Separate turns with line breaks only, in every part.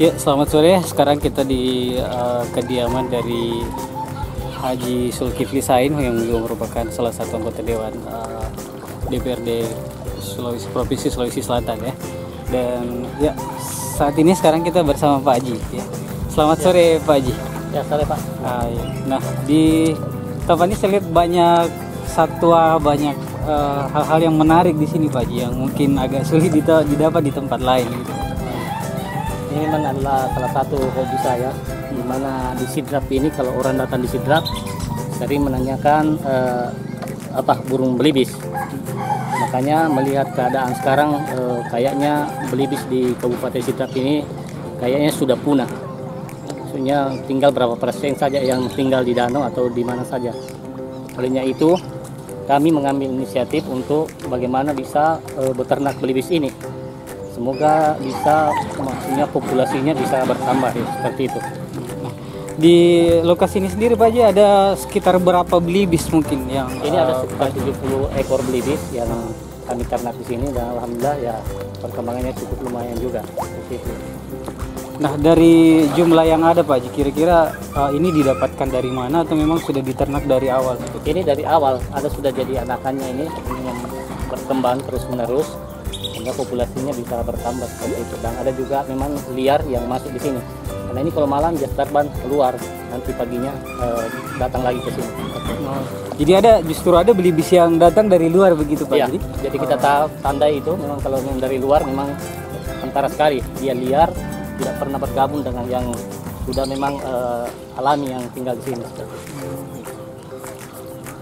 Ya, selamat sore. Sekarang kita di kediaman dari Haji Zulkifli Sain yang juga merupakan salah satu anggota Dewan DPRD Provinsi Sulawesi Selatan ya. Dan ya, saat ini sekarang kita bersama Pak Haji ya. Selamat sore Pak Haji.
Ya, sore Pak.
Nah, di tempat ini saya lihat banyak satwa, banyak hal-hal yang menarik di sini Pak Haji, yang mungkin agak sulit didapat di tempat lain gitu.
Ini memang adalah salah satu hobi saya, di mana di Sidrap ini kalau orang datang di Sidrap sering menanyakan burung belibis. Makanya melihat keadaan sekarang kayaknya belibis di Kabupaten Sidrap ini kayaknya sudah punah. Maksudnya tinggal berapa persen saja yang tinggal di danau atau di mana saja. Olehnya itu kami mengambil inisiatif untuk bagaimana bisa beternak belibis ini. Semoga bisa, maksudnya populasinya bisa bertambah ya, seperti itu.
Di lokasi ini sendiri Pak Haji ada sekitar berapa belibis mungkin yang
ini ada sekitar 70 ekor belibis yang kami ternak di sini, dan alhamdulillah ya perkembangannya cukup lumayan juga. Seperti itu.
Nah, dari jumlah yang ada Pak Haji, kira-kira ini didapatkan dari mana atau memang sudah diternak dari awal?
Ini dari awal, ada sudah jadi anakannya ini yang berkembang terus-menerus sehingga populasinya bisa bertambah seperti itu. Dan ada juga memang liar yang masuk di sini. Karena ini kalau malam dia terbang keluar, nanti paginya datang lagi ke sini.
Jadi justru ada belibis yang datang dari luar begitu Pak?
Ya, jadi kita tandai itu memang kalau yang dari luar memang antara sekali dia liar, tidak pernah bergabung dengan yang sudah memang alami yang tinggal di sini.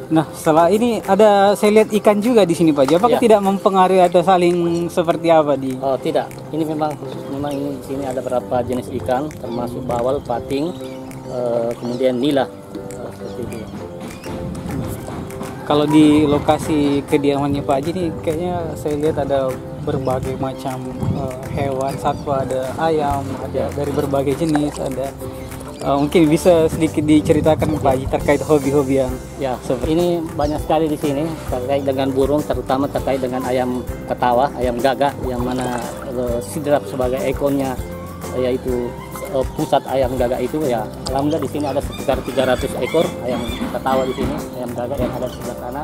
Nah, setelah ini saya lihat ikan juga di sini Pak. Apakah tidak mempengaruhi atau saling seperti apa di?
Oh, tidak. Ini memang ini di sini ada beberapa jenis ikan, termasuk bawal, pating, kemudian nila, seperti itu.
Kalau di lokasi kediamannya Pak Haji ini kayaknya saya lihat ada berbagai macam hewan, satwa, ada ayam, ada dari berbagai jenis, ada mungkin bisa sedikit diceritakan Pak Haji terkait hobi-hobi yang
seperti ini. Banyak sekali di sini terkait dengan burung, terutama terkait dengan ayam ketawa, ayam gagak, yang mana Sidrap sebagai ikonnya yaitu pusat ayam gagak itu ya. Alhamdulillah di sini ada sekitar 300 ekor ayam ketawa di sini, ayam gagak yang ada di sebelah sana.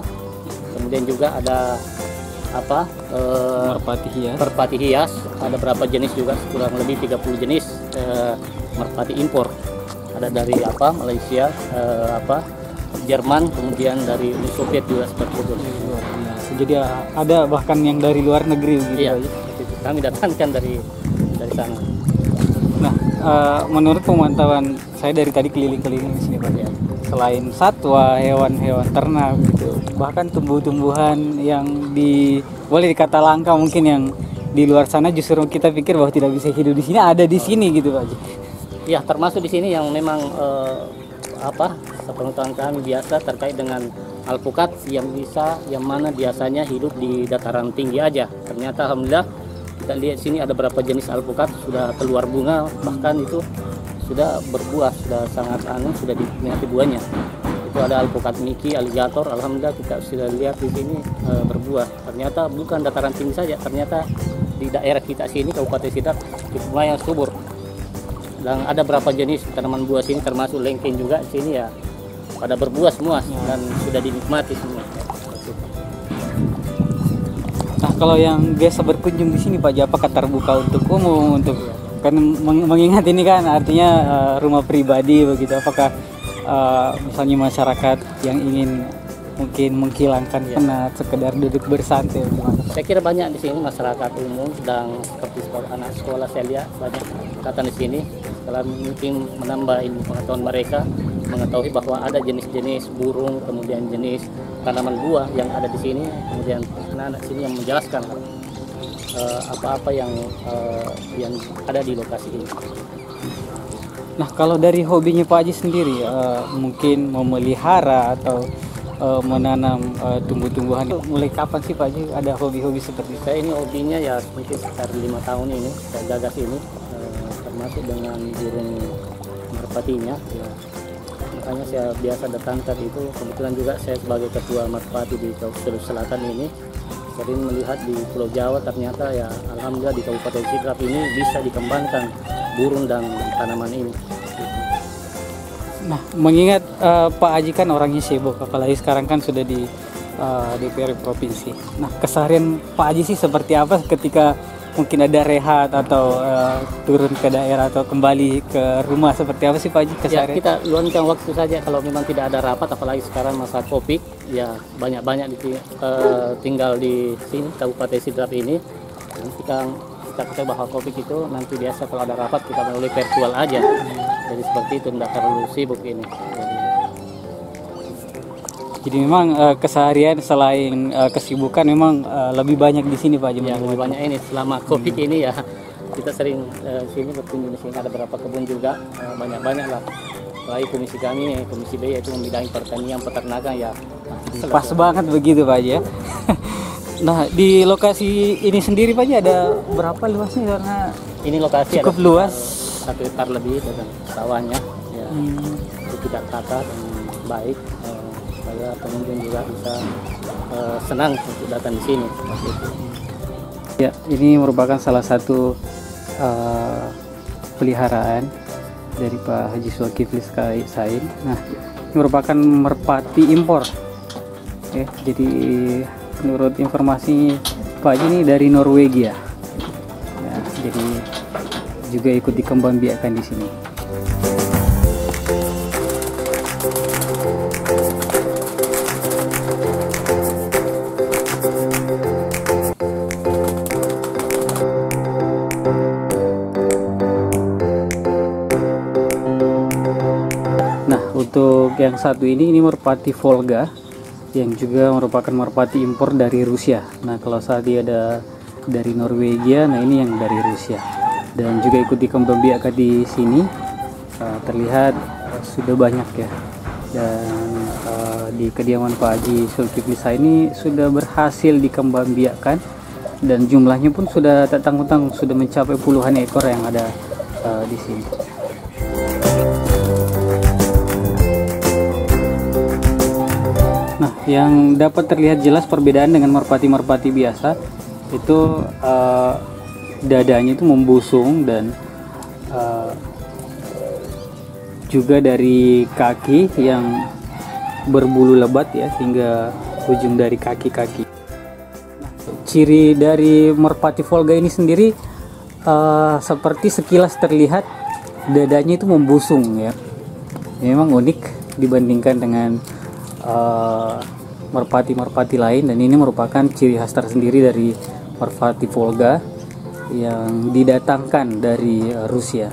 Kemudian juga ada merpati hias, ada berapa jenis juga, kurang lebih 30 jenis merpati impor. Ada dari Malaysia, Jerman, kemudian dari Uni Soviet juga seperti itu.
Jadi ada bahkan yang dari luar negeri gitu.
Iya, kami datangkan dari sana.
Nah, menurut pemantauan saya dari tadi keliling-keliling di sini Pak ya, selain satwa, hewan-hewan ternak gitu, bahkan tumbuh-tumbuhan yang boleh dikata langka mungkin, yang di luar sana justru kita pikir bahwa tidak bisa hidup di sini, ada di sini gitu Pak.
Ya, termasuk di sini yang memang sepengetahuan kami biasa terkait dengan alpukat yang mana biasanya hidup di dataran tinggi aja. Ternyata alhamdulillah kita lihat sini ada berapa jenis alpukat sudah keluar bunga, bahkan itu sudah berbuah, sudah sangat sudah dinikmati buahnya. Itu ada alpukat Mickey, alligator, alhamdulillah kita sudah lihat di sini berbuah. Ternyata bukan dataran tinggi saja, ternyata di daerah kita sini Kabupaten Sidrap lumayan subur. Dan ada berapa jenis tanaman buah sini, termasuk lengkeng juga di sini ya, pada berbuah semua dan sudah dinikmati semua.
Nah, kalau yang biasa berkunjung di sini Pak, apakah terbuka untuk umum, untuk kan mengingat ini kan artinya rumah pribadi begitu, apakah misalnya masyarakat yang ingin mungkin menghilangkan penat, sekedar duduk bersantai?
Saya kira banyak di sini masyarakat umum, dan seperti anak sekolah saya lihat banyak datang di sini. Setelah mungkin menambah ilmu pengetahuan mereka, mengetahui bahwa ada jenis-jenis burung, kemudian jenis tanaman buah yang ada di sini, kemudian anak-anak sini yang menjelaskan apa-apa yang ada di lokasi ini.
Nah, kalau dari hobinya Pak Haji sendiri, mungkin memelihara atau menanam tumbuh-tumbuhan, mulai kapan sih Pak Haji ada hobi-hobi seperti itu?
Saya ini hobinya ya mungkin sekitar 5 tahun ini saya gagas ini, termasuk dengan burung merpatinya ya. Makanya saya biasa datangkan itu, kebetulan juga saya sebagai ketua merpati di Sulawesi Selatan ini sering melihat di Pulau Jawa, ternyata ya alhamdulillah di Kabupaten Sidrap ini bisa dikembangkan burung dan tanaman ini.
Nah, mengingat Pak Haji kan orangnya sibuk, apalagi sekarang kan sudah di DPR provinsi. Nah, keseharian Pak Haji sih seperti apa ketika mungkin ada rehat atau turun ke daerah atau kembali ke rumah, seperti apa sih Pak Haji
Ya,
keseharian?
kita luangkan waktu saja kalau memang tidak ada rapat, apalagi sekarang masa Covid, ya banyak-banyak tinggal di sini Kabupaten Sidrap ini. Nanti kan kita bahas Covid itu nanti biasa kalau ada rapat kita melalui virtual aja. Jadi seperti itu, tidak terlalu sibuk ini.
Jadi memang keseharian selain kesibukan memang lebih banyak di sini Pak Haji.
Ya, lebih banyak ini selama Covid ini ya kita sering sini berkunjung di sini, ada beberapa kebun juga, banyak-banyak lah. Apalagi komisi kami, komisi B, yaitu membidangi pertanian peternakan ya.
Pas banget begitu Pak Haji ya. Nah, di lokasi ini sendiri Pak Haji ada berapa luasnya, karena
Ini lokasi
cukup
ada
luas.
1 hektar lebih dengan sawahnya, ya. Itu tidak tata dan baik, supaya pengunjung juga bisa senang untuk datang di sini. Seperti itu.
Ya, ini merupakan salah satu peliharaan dari Pak Haji Zulkifli Sain. Nah, ini merupakan merpati impor. Ya, jadi menurut informasi Pak Haji ini dari Norwegia. Ya, jadi juga ikut dikembangbiakkan di sini. Nah, untuk yang satu ini merpati Volga, yang juga merupakan merpati impor dari Rusia. Nah, kalau saat dia ada dari Norwegia, nah ini yang dari Rusia. Dan juga ikut dikembangbiakkan di sini, terlihat sudah banyak ya. Dan di kediaman Pak Haji Zulkifli Sain ini sudah berhasil dikembangbiakkan, dan jumlahnya pun sudah tak tanggung-tanggung, sudah mencapai puluhan ekor yang ada di sini. Nah, yang dapat terlihat jelas perbedaan dengan merpati-merpati biasa itu dadanya itu membusung, dan juga dari kaki yang berbulu lebat ya hingga ujung dari kaki-kaki. Ciri dari merpati Volga ini sendiri seperti sekilas terlihat dadanya itu membusung ya. Memang unik dibandingkan dengan merpati-merpati lain, dan ini merupakan ciri khas tersendiri dari merpati Volga yang didatangkan dari Rusia.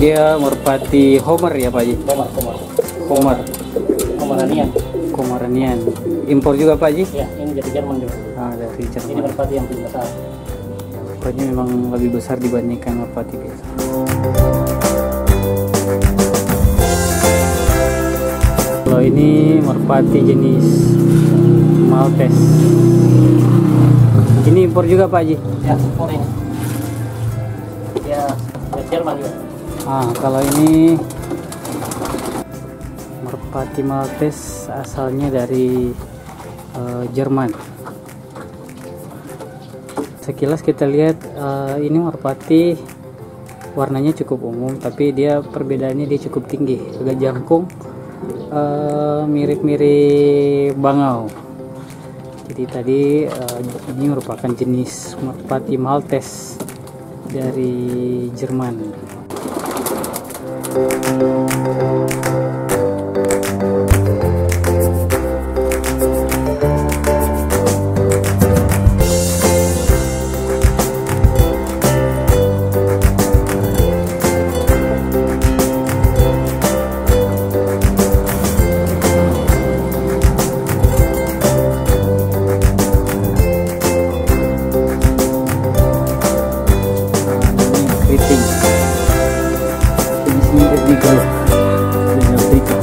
Dia merpati Homer ya Pak Haji? Homer. Pomeranian. Impor juga Pak Haji?
Ya, ini dari Jerman juga.
Dari Jerman.
Ini merpati yang paling besar.
Ukurannya memang lebih besar dibandingkan merpati biasa. Kalau ini merpati jenis Maltese. Ini impor juga Pak Haji?
Ya, impor ini. Ya, dari Jerman juga.
Kalau ini merpati Maltese asalnya dari Jerman. Sekilas kita lihat ini merpati warnanya cukup umum, tapi dia perbedaannya dia cukup tinggi, agak jangkung, mirip-mirip bangau. Jadi tadi ini merupakan jenis merpati Maltese dari Jerman. Keriting. Jenisnya Indigo dari Afrika.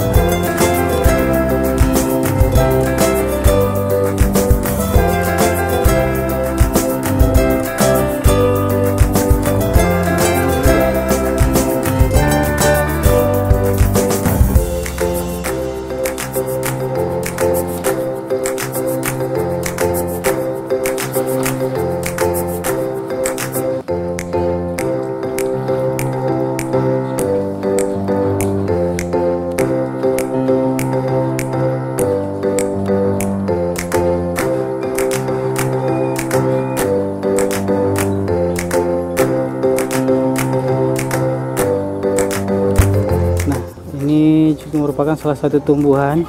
merupakan salah satu tumbuhan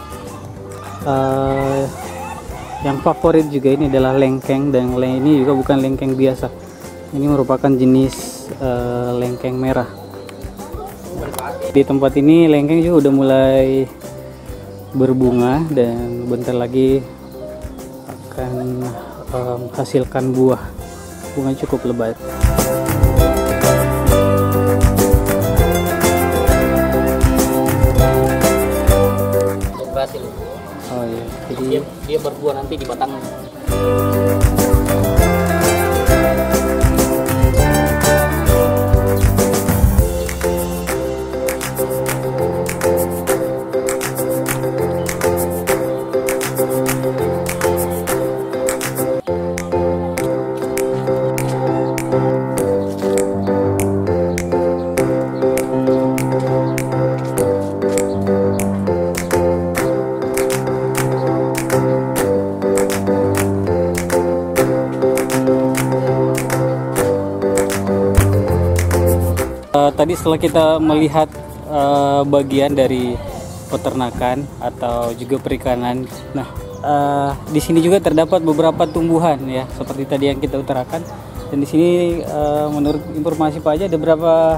yang favorit juga. Ini adalah lengkeng, dan ini juga bukan lengkeng biasa. Ini merupakan jenis lengkeng merah. Di tempat ini lengkeng juga udah mulai berbunga dan bentar lagi akan menghasilkan buah. Bunga cukup lebat.
Berhasil.
Oh iya, jadi
Dia berbuah nanti di batangnya.
tadi setelah kita melihat bagian dari peternakan atau juga perikanan, nah di sini juga terdapat beberapa tumbuhan ya, seperti tadi yang kita utarakan. Dan di sini menurut informasi Pak Haji ada berapa?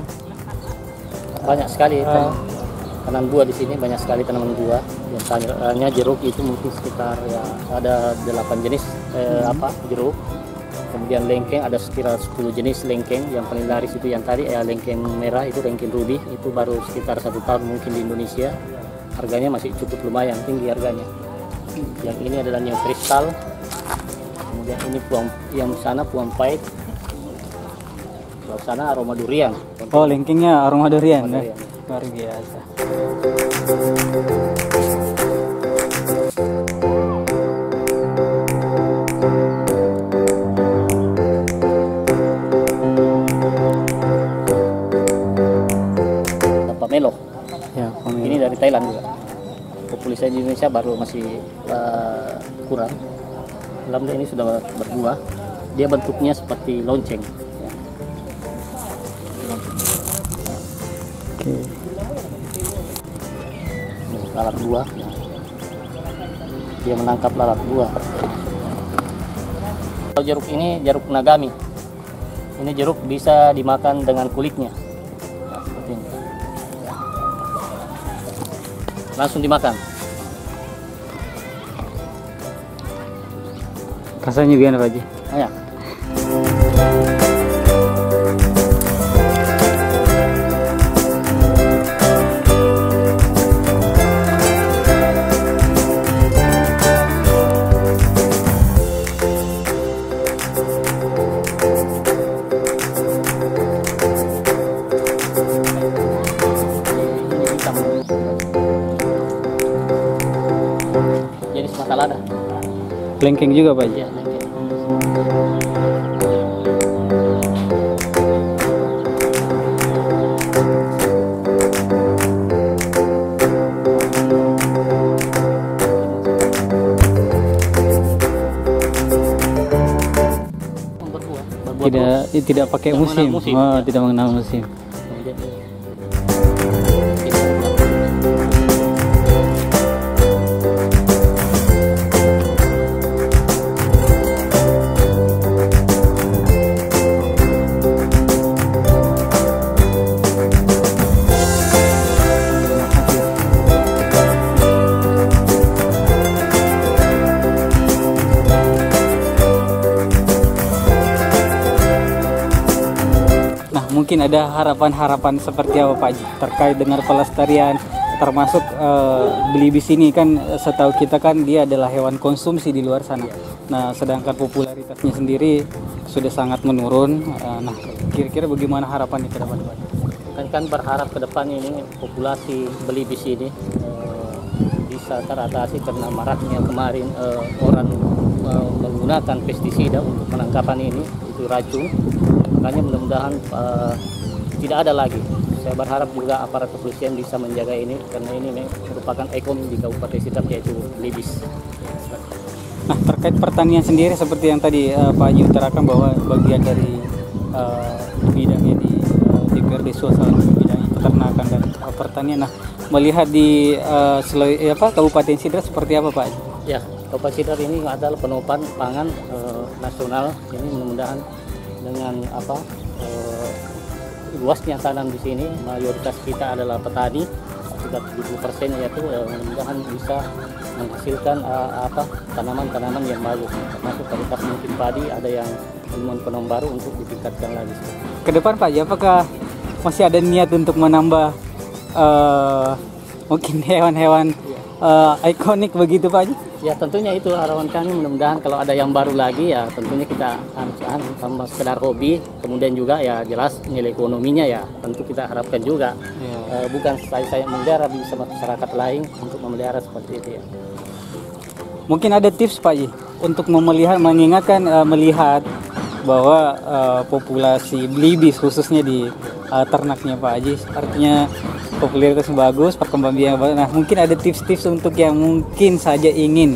Banyak sekali tanaman buah di sini, banyak sekali tanaman buah. Biasanya jeruk itu mungkin sekitar ya ada 8 jenis jeruk. Kemudian lengkeng ada sekitar 10 jenis lengkeng. Yang paling laris itu yang tadi lengkeng merah, itu lengkeng ruby, itu baru sekitar 1 tahun mungkin di Indonesia. Harganya masih cukup lumayan tinggi harganya. Yang ini adalah neo kristal. Kemudian ini yang sana puang pahit. Di sana aroma durian.
Oh, lengkengnya aroma durian.
Aroma
Ya? Luar biasa.
Melo.
Ya,
Ini dari Thailand juga. Populasi di Indonesia baru masih kurang. Alhamdulillah ini sudah berbuah. Dia bentuknya seperti lonceng. Ya.
Oke.
Ini lalat buah. Ya. Dia menangkap lalat buah. Kalau jeruk ini jeruk nagami. Ini jeruk bisa dimakan dengan kulitnya. Nah, seperti ini. Langsung dimakan.
Rasanya gimana Pak Haji?
Ya. Jadi semata lada.
Lengkeng juga Pak Haji?
Ya, lengkeng.
Tidak pakai musim. Oh, tidak mengenal musim. Mungkin ada harapan-harapan seperti apa Pak Haji terkait dengan pelestarian, termasuk belibis ini kan setahu kita kan dia adalah hewan konsumsi di luar sana. Nah, sedangkan popularitasnya sendiri sudah sangat menurun. Nah, kira-kira bagaimana harapannya ke depan Pak Haji?
Kan berharap ke depan ini populasi belibis ini bisa teratasi karena maraknya kemarin orang menggunakan pestisida untuk penangkapan ini, itu racun. Makanya mudah-mudahan tidak ada lagi. Saya berharap juga aparat kepolisian bisa menjaga ini karena ini merupakan ekonomi di Kabupaten Sidrap, yaitu belibis.
Nah, terkait pertanian sendiri seperti yang tadi Pak Haji utarakan bahwa bagian dari bidangnya di DPRD Sulsel, bidangnya peternakan dan pertanian. Nah, melihat di Kabupaten Sidrap seperti apa Pak?
Ya, Kabupaten Sidrap ini adalah penopang pangan nasional. Ini mudah-mudahan dengan luasnya tanam di sini, mayoritas kita adalah petani, sekitar 70% yaitu mudah-mudahan bisa menghasilkan tanaman-tanaman yang bagus, termasuk kualitas mungkin padi, ada yang pengembangan baru untuk ditingkatkan lagi.
Ke depan Pak, apakah masih ada niat untuk menambah mungkin hewan-hewan ikonik begitu Pak Haji?
Ya tentunya itu harapan kami, mudah-mudahan kalau ada yang baru lagi ya tentunya kita tambah sekedar hobi, kemudian juga ya jelas nilai ekonominya ya tentu kita harapkan juga. Bukan saya memelihara, bisa masyarakat lain untuk memelihara seperti itu ya.
Mungkin ada tips Pak Haji untuk melihat bahwa populasi belibis khususnya di ternaknya Pak Haji, artinya popularitasnya bagus, perkembangannya bagus. Nah, mungkin ada tips-tips untuk yang mungkin saja ingin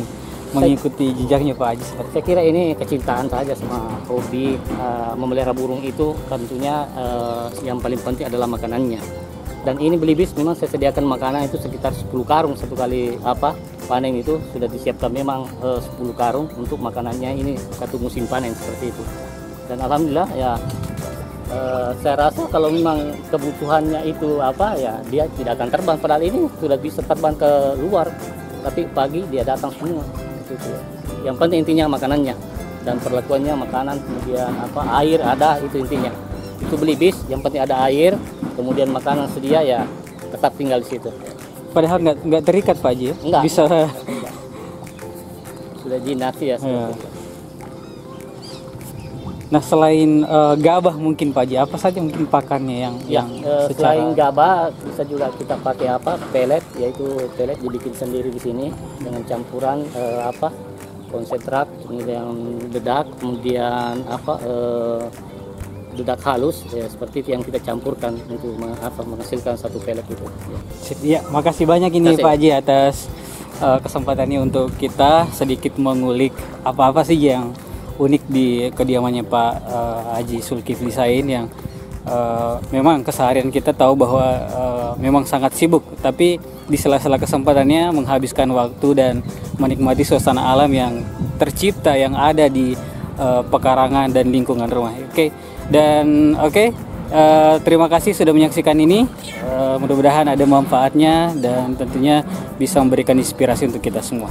mengikuti jejaknya Pak Haji.
Saya kira ini kecintaan saja sama hobi memelihara burung itu, tentunya yang paling penting adalah makanannya. Dan ini belibis memang saya sediakan makanan itu sekitar 10 karung satu kali panen itu sudah disiapkan memang 10 karung untuk makanannya, ini satu musim panen seperti itu. Dan alhamdulillah ya saya rasa kalau memang kebutuhannya itu ya dia tidak akan terbang, padahal ini sudah bisa terbang ke luar, tapi pagi dia datang semua gitu. Yang penting intinya makanannya dan perlakuannya, makanan, kemudian air ada, itu intinya. Itu belibis, yang penting ada air, kemudian makanan sedia ya tetap tinggal di situ.
Padahal nggak terikat Pak Haji ya?
Enggak.
Bisa.
Enggak. Sudah jinati ya.
Nah, selain gabah mungkin Pak Haji, apa saja mungkin pakannya yang
selain gabah bisa juga kita pakai pelet, yaitu pelet dibikin sendiri di sini dengan campuran konsentrat, kemudian dedak, kemudian dedak halus ya, seperti itu yang kita campurkan untuk menghasilkan satu pelet itu.
Ya, makasih banyak ini Pak Haji atas kesempatannya untuk kita sedikit mengulik apa-apa sih yang unik di kediamannya Pak Haji Zulkifli Sain yang memang keseharian kita tahu bahwa memang sangat sibuk, tapi di sela-sela kesempatannya menghabiskan waktu dan menikmati suasana alam yang tercipta yang ada di pekarangan dan lingkungan rumah. Terima kasih sudah menyaksikan ini. Mudah-mudahan ada manfaatnya dan tentunya bisa memberikan inspirasi untuk kita semua.